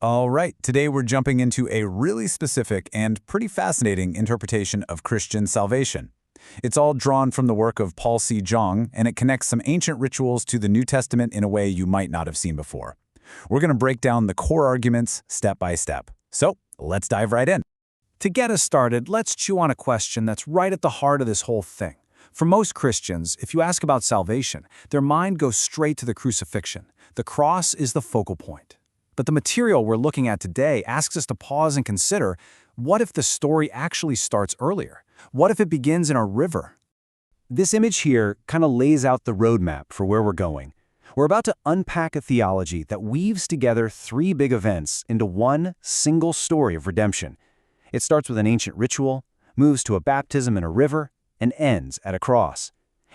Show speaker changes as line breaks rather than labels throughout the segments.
All right, today we're jumping into a really specific and pretty fascinating interpretation of Christian salvation. It's all drawn from the work of 𝗏𝗟, and it connects some ancient rituals to the New Testament in a way you might not have seen before. We're going to break down the core arguments step by step. So let's dive right in.
To get us started, let's chew on a question that's right at the heart of this whole thing. For most Christians, if you ask about salvation, their mind goes straight to the crucifixion. The cross is the focal point. But the material we're looking at today asks us to pause and consider, what if the story actually starts earlier? What if it begins in a river? This image here kind of lays out the roadmap for where we're going. We're about to unpack a theology that weaves together three big events into one single story of redemption. It starts with an ancient ritual, moves to a baptism in a river, and ends at a cross.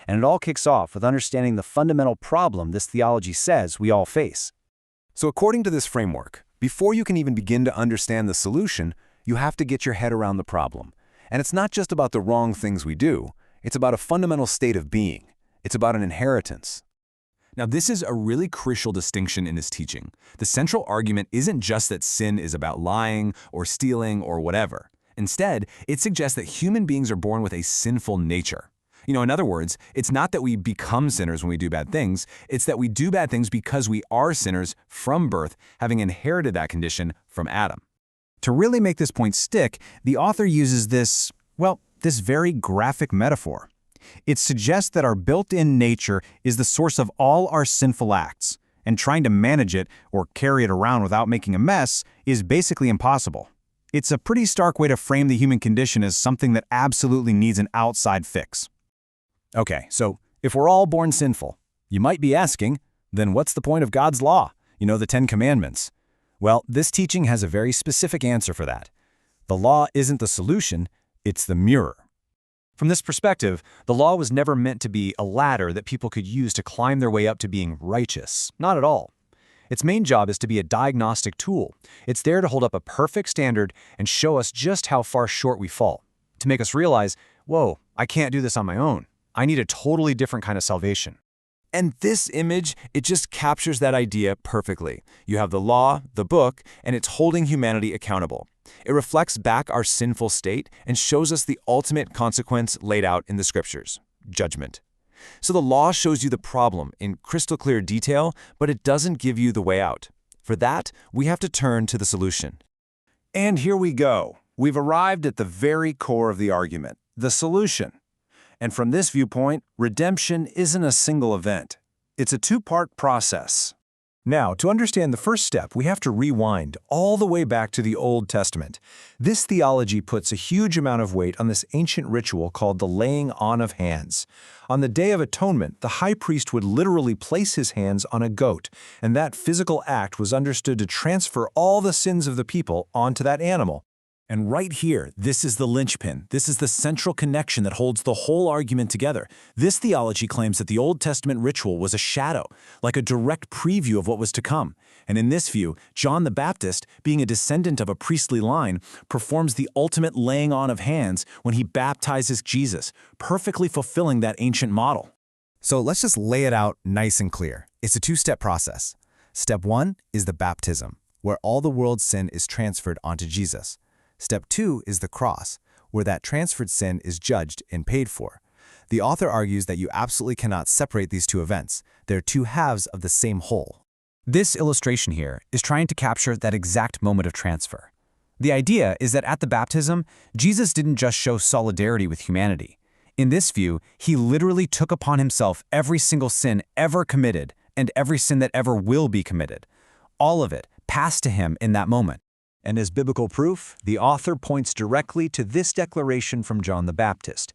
And it all kicks off with understanding the fundamental problem this theology says we all face.
So according to this framework, before you can even begin to understand the solution, you have to get your head around the problem. And it's not just about the wrong things we do, it's about a fundamental state of being. It's about an inheritance.
Now, this is a really crucial distinction in his teaching. The central argument isn't just that sin is about lying or stealing or whatever. Instead, it suggests that human beings are born with a sinful nature. In other words, it's not that we become sinners when we do bad things, it's that we do bad things because we are sinners from birth, having inherited that condition from Adam.
To really make this point stick, the author uses this very graphic metaphor. It suggests that our built-in nature is the source of all our sinful acts, and trying to manage it or carry it around without making a mess is basically impossible. It's a pretty stark way to frame the human condition as something that absolutely needs an outside fix. Okay, so if we're all born sinful, you might be asking, then what's the point of God's law? The 10 Commandments. Well, this teaching has a very specific answer for that. The law isn't the solution, it's the mirror. From this perspective, the law was never meant to be a ladder that people could use to climb their way up to being righteous. Not at all. Its main job is to be a diagnostic tool. It's there to hold up a perfect standard and show us just how far short we fall. To make us realize, whoa, I can't do this on my own. I need a totally different kind of salvation.
And this image, it just captures that idea perfectly. You have the law, the book, and it's holding humanity accountable. It reflects back our sinful state and shows us the ultimate consequence laid out in the scriptures: judgment. So the law shows you the problem in crystal clear detail, but it doesn't give you the way out. For that, we have to turn to the solution.
And here we go. We've arrived at the very core of the argument, the solution. And from this viewpoint, redemption isn't a single event. It's a two-part process. Now, to understand the first step, we have to rewind all the way back to the Old Testament. This theology puts a huge amount of weight on this ancient ritual called the laying on of hands. On the Day of Atonement, the high priest would literally place his hands on a goat, and that physical act was understood to transfer all the sins of the people onto that animal. And right here, this is the linchpin. This is the central connection that holds the whole argument together. This theology claims that the Old Testament ritual was a shadow, like a direct preview of what was to come. And in this view, John the Baptist, being a descendant of a priestly line, performs the ultimate laying on of hands when he baptizes Jesus, perfectly fulfilling that ancient model.
So let's just lay it out nice and clear. It's a two-step process. Step 1 is the baptism, where all the world's sin is transferred onto Jesus. Step 2 is the cross, where that transferred sin is judged and paid for. The author argues that you absolutely cannot separate these two events. They're two halves of the same whole. This illustration here is trying to capture that exact moment of transfer. The idea is that at the baptism, Jesus didn't just show solidarity with humanity. In this view, he literally took upon himself every single sin ever committed and every sin that ever will be committed. All of it passed to him in that moment. And as biblical proof, the author points directly to this declaration from John the Baptist.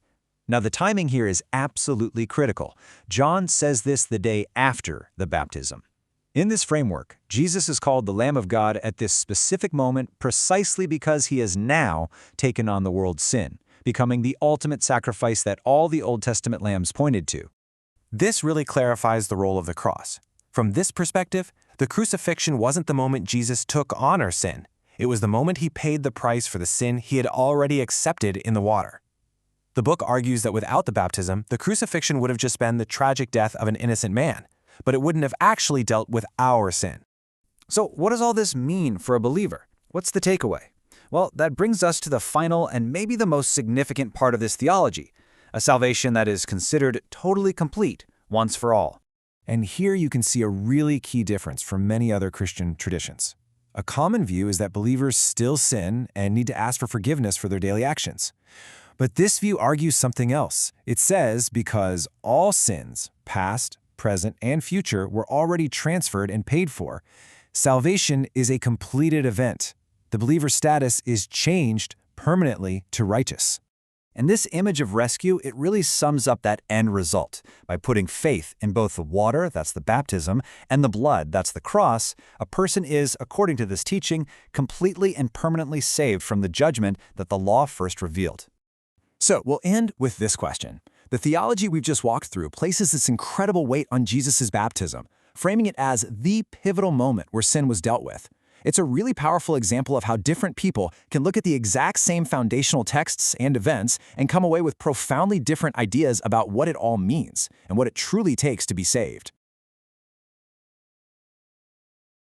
Now, the timing here is absolutely critical. John says this the day after the baptism. In this framework, Jesus is called the Lamb of God at this specific moment precisely because he has now taken on the world's sin, becoming the ultimate sacrifice that all the Old Testament lambs pointed to. This really clarifies the role of the cross. From this perspective, the crucifixion wasn't the moment Jesus took on our sin. It was the moment he paid the price for the sin he had already accepted in the water. The book argues that without the baptism, the crucifixion would have just been the tragic death of an innocent man, but it wouldn't have actually dealt with our sin.
So what does all this mean for a believer? What's the takeaway? Well, that brings us to the final and maybe the most significant part of this theology, a salvation that is considered totally complete once for all.
And here you can see a really key difference from many other Christian traditions. A common view is that believers still sin and need to ask for forgiveness for their daily actions. But this view argues something else. It says because all sins, past, present, and future, were already transferred and paid for, salvation is a completed event. The believer's status is changed permanently to righteous.
And this image of rescue, it really sums up that end result. By putting faith in both the water, that's the baptism, and the blood, that's the cross, a person is, according to this teaching, completely and permanently saved from the judgment that the law first revealed.
So we'll end with this question. The theology we've just walked through places this incredible weight on Jesus' baptism, framing it as the pivotal moment where sin was dealt with. It's a really powerful example of how different people can look at the exact same foundational texts and events and come away with profoundly different ideas about what it all means and what it truly takes to be saved.